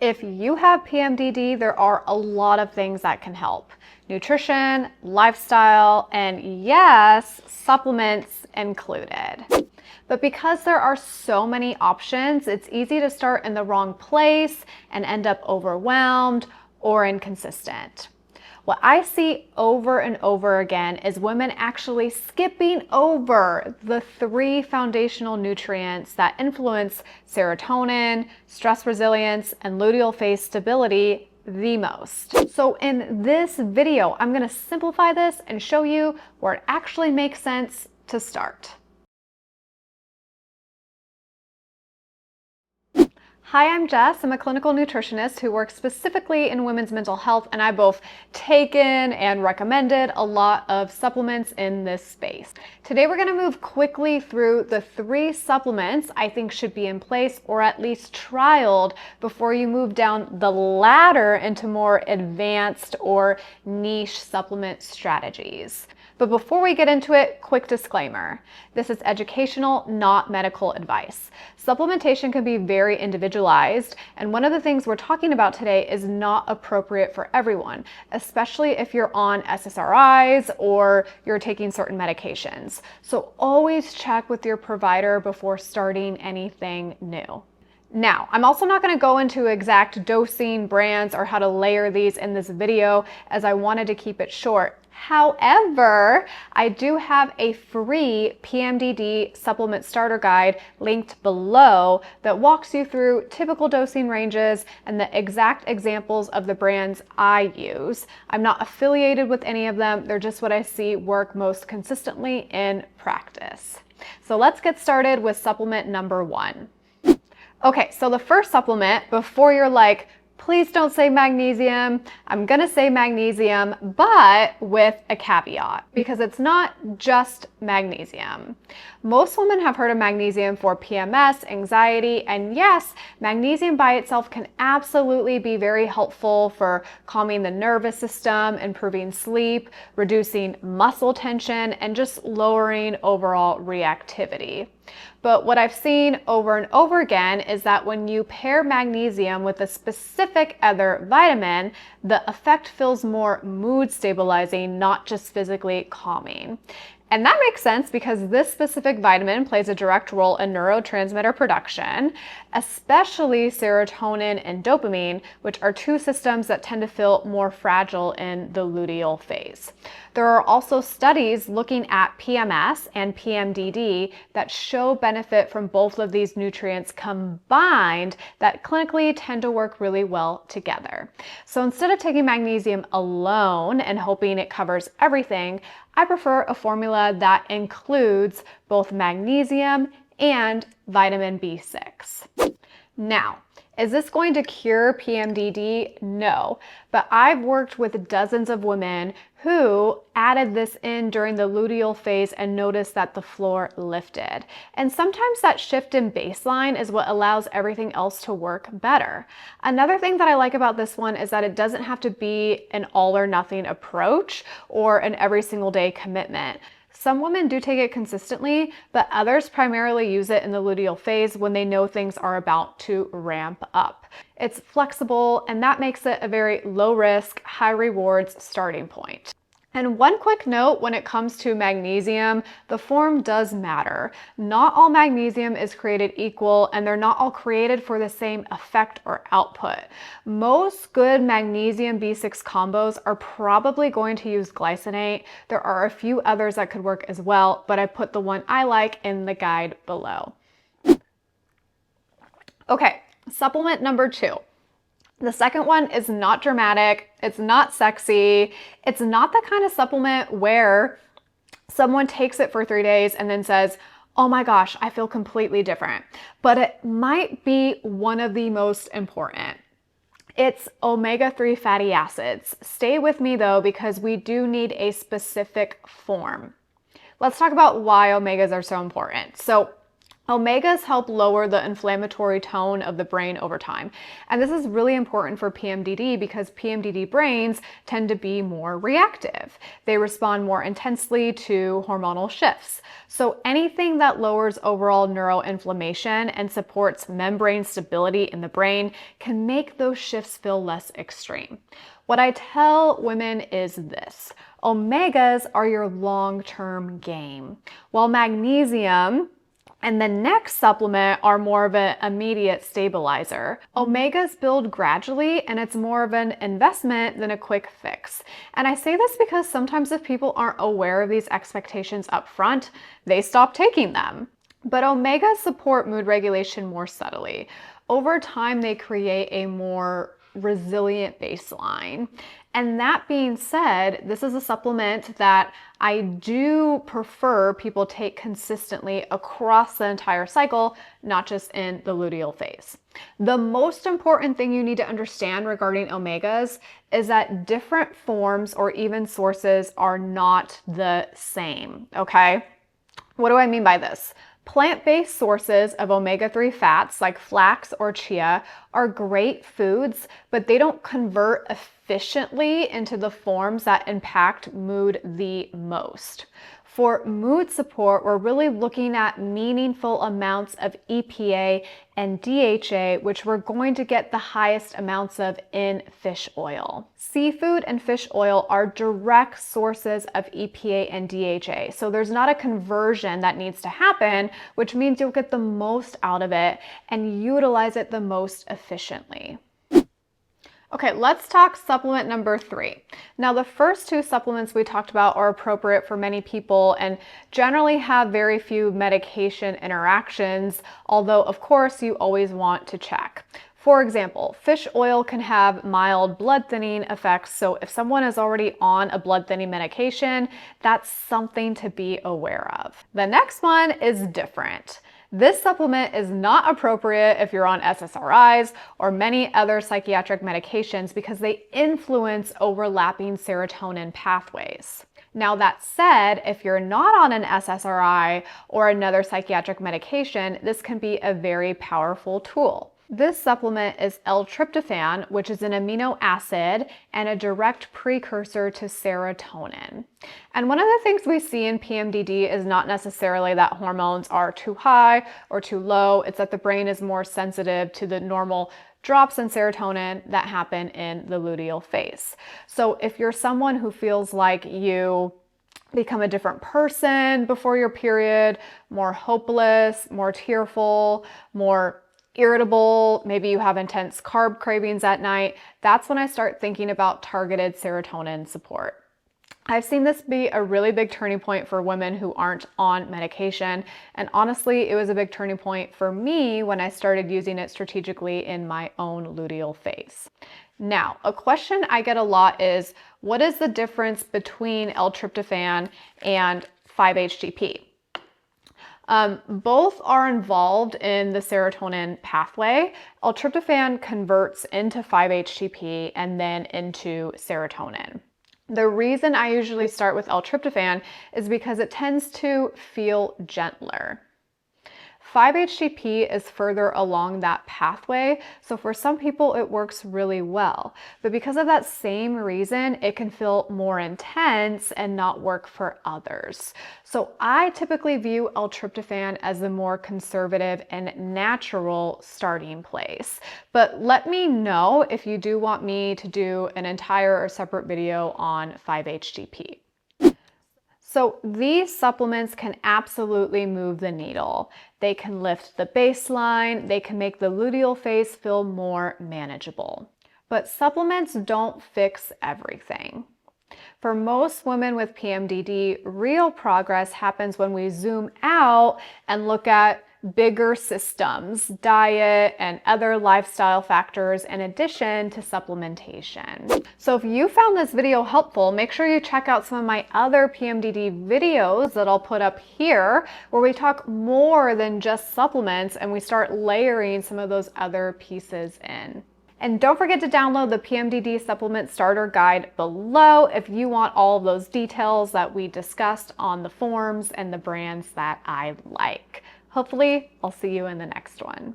If you have PMDD, there are a lot of things that can help. Nutrition, lifestyle, and yes, supplements included. But because there are so many options, it's easy to start in the wrong place and end up overwhelmed or inconsistent. What I see over and over again is women actually skipping over the 3 foundational nutrients that influence serotonin, stress resilience, and luteal phase stability the most. So in this video, I'm going to simplify this and show you where it actually makes sense to start. Hi, I'm Jess. I'm a clinical nutritionist who works specifically in women's mental health, and I've both taken and recommended a lot of supplements in this space. Today, we're going to move quickly through the 3 supplements I think should be in place or at least trialed before you move down the ladder into more advanced or niche supplement strategies. But before we get into it, quick disclaimer. This is educational, not medical advice. Supplementation can be very individualized, and one of the things we're talking about today is not appropriate for everyone, especially if you're on SSRIs or you're taking certain medications. So always check with your provider before starting anything new. Now, I'm also not going to go into exact dosing, brands, or how to layer these in this video, as I wanted to keep it short. However, I do have a free PMDD supplement starter guide linked below that walks you through typical dosing ranges and the exact examples of the brands I use. I'm not affiliated with any of them. They're just what I see work most consistently in practice. So let's get started with supplement number 1. Okay, so the first supplement, before you're like, please don't say magnesium, I'm gonna say magnesium, but with a caveat, because it's not just magnesium. Most women have heard of magnesium for PMS, anxiety, and yes, magnesium by itself can absolutely be very helpful for calming the nervous system, improving sleep, reducing muscle tension, and just lowering overall reactivity. But what I've seen over and over again is that when you pair magnesium with a specific other vitamin, the effect feels more mood stabilizing, not just physically calming. And that makes sense because this specific vitamin plays a direct role in neurotransmitter production, especially serotonin and dopamine, which are 2 systems that tend to feel more fragile in the luteal phase. There are also studies looking at PMS and PMDD that show benefit from both of these nutrients combined that clinically tend to work really well together. So instead of taking magnesium alone and hoping it covers everything, I prefer a formula that includes both magnesium and vitamin B6. Now, is this going to cure PMDD? No, but I've worked with dozens of women who added this in during the luteal phase and noticed that the floor lifted. And sometimes that shift in baseline is what allows everything else to work better. Another thing that I like about this one is that it doesn't have to be an all or nothing approach or an every single day commitment. Some women do take it consistently, but others primarily use it in the luteal phase when they know things are about to ramp up. It's flexible, and that makes it a very low risk, high rewards starting point. And one quick note when it comes to magnesium, the form does matter. Not all magnesium is created equal, and they're not all created for the same effect or output. Most good magnesium B6 combos are probably going to use glycinate. There are a few others that could work as well, but I put the one I like in the guide below. Okay, supplement number 2. The second one is not dramatic, it's not sexy, it's not the kind of supplement where someone takes it for 3 days and then says, oh my gosh, I feel completely different. But it might be one of the most important. It's omega-3 fatty acids. Stay with me though, because we do need a specific form. Let's talk about why omegas are so important. So Omegas help lower the inflammatory tone of the brain over time. And this is really important for PMDD because PMDD brains tend to be more reactive. They respond more intensely to hormonal shifts. So anything that lowers overall neuroinflammation and supports membrane stability in the brain can make those shifts feel less extreme. What I tell women is this: omegas are your long-term game, while magnesium and the next supplement are more of an immediate stabilizer. Omegas build gradually, and it's more of an investment than a quick fix. And I say this because sometimes if people aren't aware of these expectations up front, they stop taking them. But omegas support mood regulation more subtly. Over time, they create a more resilient baseline. And that being said, this is a supplement that I do prefer people take consistently across the entire cycle, not just in the luteal phase. The most important thing you need to understand regarding omegas is that different forms or even sources are not the same, okay? What do I mean by this? Plant-based sources of omega-3 fats like flax or chia are great foods, but they don't convert efficiently into the forms that impact mood the most. For mood support, we're really looking at meaningful amounts of EPA and DHA, which we're going to get the highest amounts of in fish oil. Seafood and fish oil are direct sources of EPA and DHA, so there's not a conversion that needs to happen, which means you'll get the most out of it and utilize it the most efficiently. Okay, let's talk supplement number 3. Now, the first 2 supplements we talked about are appropriate for many people and generally have very few medication interactions, although of course you always want to check. For example, fish oil can have mild blood thinning effects, so if someone is already on a blood thinning medication, that's something to be aware of. The next one is different. This supplement is not appropriate if you're on SSRIs or many other psychiatric medications because they influence overlapping serotonin pathways. Now, that said, if you're not on an SSRI or another psychiatric medication, this can be a very powerful tool. This supplement is L-tryptophan, which is an amino acid and a direct precursor to serotonin. And one of the things we see in PMDD is not necessarily that hormones are too high or too low, it's that the brain is more sensitive to the normal drops in serotonin that happen in the luteal phase. So if you're someone who feels like you become a different person before your period, more hopeless, more tearful, more irritable, maybe you have intense carb cravings at night, that's when I start thinking about targeted serotonin support. I've seen this be a really big turning point for women who aren't on medication, and honestly, it was a big turning point for me when I started using it strategically in my own luteal phase. Now, a question I get a lot is, what is the difference between L-tryptophan and 5-HTP? Both are involved in the serotonin pathway. L-tryptophan converts into 5-HTP and then into serotonin. The reason I usually start with L-tryptophan is because it tends to feel gentler. 5-HTP is further along that pathway, so for some people it works really well. But because of that same reason, it can feel more intense and not work for others. So I typically view L-tryptophan as the more conservative and natural starting place. But let me know if you do want me to do an entire or separate video on 5-HTP. So these supplements can absolutely move the needle. They can lift the baseline, they can make the luteal phase feel more manageable. But supplements don't fix everything. For most women with PMDD, real progress happens when we zoom out and look at bigger systems, diet, and other lifestyle factors in addition to supplementation. So if you found this video helpful, make sure you check out some of my other PMDD videos that I'll put up here, where we talk more than just supplements and we start layering some of those other pieces in. And don't forget to download the PMDD supplement starter guide below if you want all of those details that we discussed on the forms and the brands that I like. Hopefully, I'll see you in the next one.